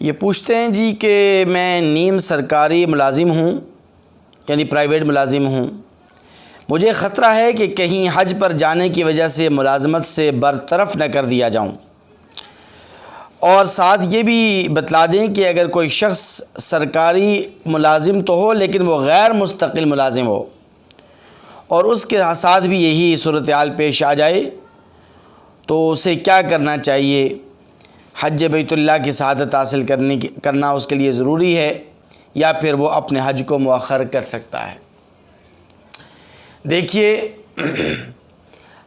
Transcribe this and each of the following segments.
یہ پوچھتے ہیں جی کہ میں نیم سرکاری ملازم ہوں، یعنی پرائیویٹ ملازم ہوں، مجھے خطرہ ہے کہ کہیں حج پر جانے کی وجہ سے ملازمت سے برطرف نہ کر دیا جاؤں، اور ساتھ یہ بھی بتلا دیں کہ اگر کوئی شخص سرکاری ملازم تو ہو لیکن وہ غیر مستقل ملازم ہو اور اس کے ساتھ بھی یہی صورتحال پیش آ جائے تو اسے کیا کرنا چاہیے؟ حج بیت اللہ کی سعادت حاصل کرنا اس کے لیے ضروری ہے یا پھر وہ اپنے حج کو مؤخر کر سکتا ہے؟ دیکھیے،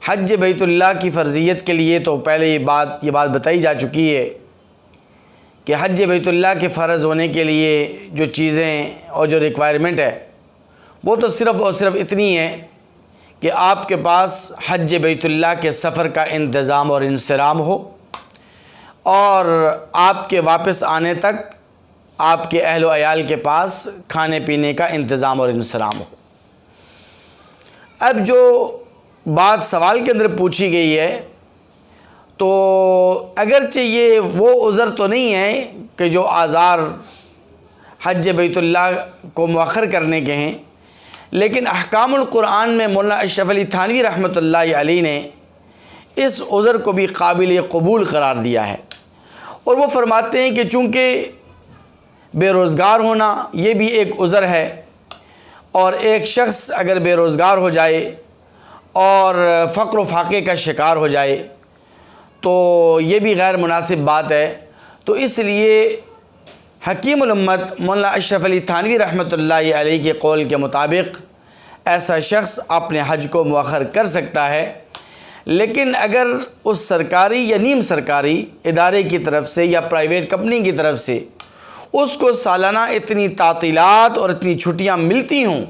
حج بیت اللہ کی فرضیت کے لیے تو پہلے یہ بات بتائی جا چکی ہے کہ حج بیت اللہ کے فرض ہونے کے لیے جو چیزیں اور جو ریکوائرمنٹ ہے وہ تو صرف اور صرف اتنی ہے کہ آپ کے پاس حج بیت اللہ کے سفر کا انتظام اور انصرام ہو، اور آپ کے واپس آنے تک آپ کے اہل و عیال کے پاس کھانے پینے کا انتظام اور انصرام ہو۔ اب جو بات سوال کے اندر پوچھی گئی ہے تو اگرچہ یہ وہ عذر تو نہیں ہے کہ جو آزار حج بیت اللہ کو مؤخر کرنے کے ہیں، لیکن احکام القرآن میں مولانا اشرف علی تھانوی رحمۃ اللہ علیہ نے اس عذر کو بھی قابل قبول قرار دیا ہے، اور وہ فرماتے ہیں کہ چونکہ بے روزگار ہونا یہ بھی ایک عذر ہے، اور ایک شخص اگر بے روزگار ہو جائے اور فقر و فاقے کا شکار ہو جائے تو یہ بھی غیر مناسب بات ہے، تو اس لیے حکیم الامت مولانا اشرف علی تھانوی رحمۃ اللہ علیہ کے قول کے مطابق ایسا شخص اپنے حج کو مؤخر کر سکتا ہے، لیکن اگر اس سرکاری یا نیم سرکاری ادارے کی طرف سے یا پرائیویٹ کمپنی کی طرف سے اس کو سالانہ اتنی تعطیلات اور اتنی چھٹیاں ملتی ہوں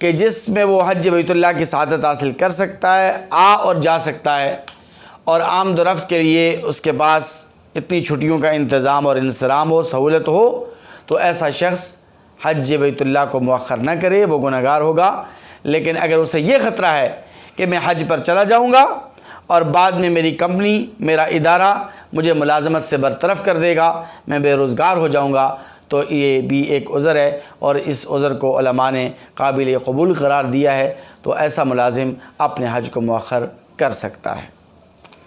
کہ جس میں وہ حج بیت اللہ کی سعادت حاصل کر سکتا ہے، اور جا سکتا ہے، اور آمد و رفت کے لیے اس کے پاس اتنی چھٹیوں کا انتظام اور انصرام ہو، سہولت ہو، تو ایسا شخص حج بیت اللہ کو مؤخر نہ کرے، وہ گنہگار ہوگا۔ لیکن اگر اسے یہ خطرہ ہے کہ میں حج پر چلا جاؤں گا اور بعد میں میری کمپنی، میرا ادارہ مجھے ملازمت سے برطرف کر دے گا، میں بے روزگار ہو جاؤں گا، تو یہ بھی ایک عذر ہے، اور اس عذر کو علماء نے قابل قبول قرار دیا ہے، تو ایسا ملازم اپنے حج کو مؤخر کر سکتا ہے۔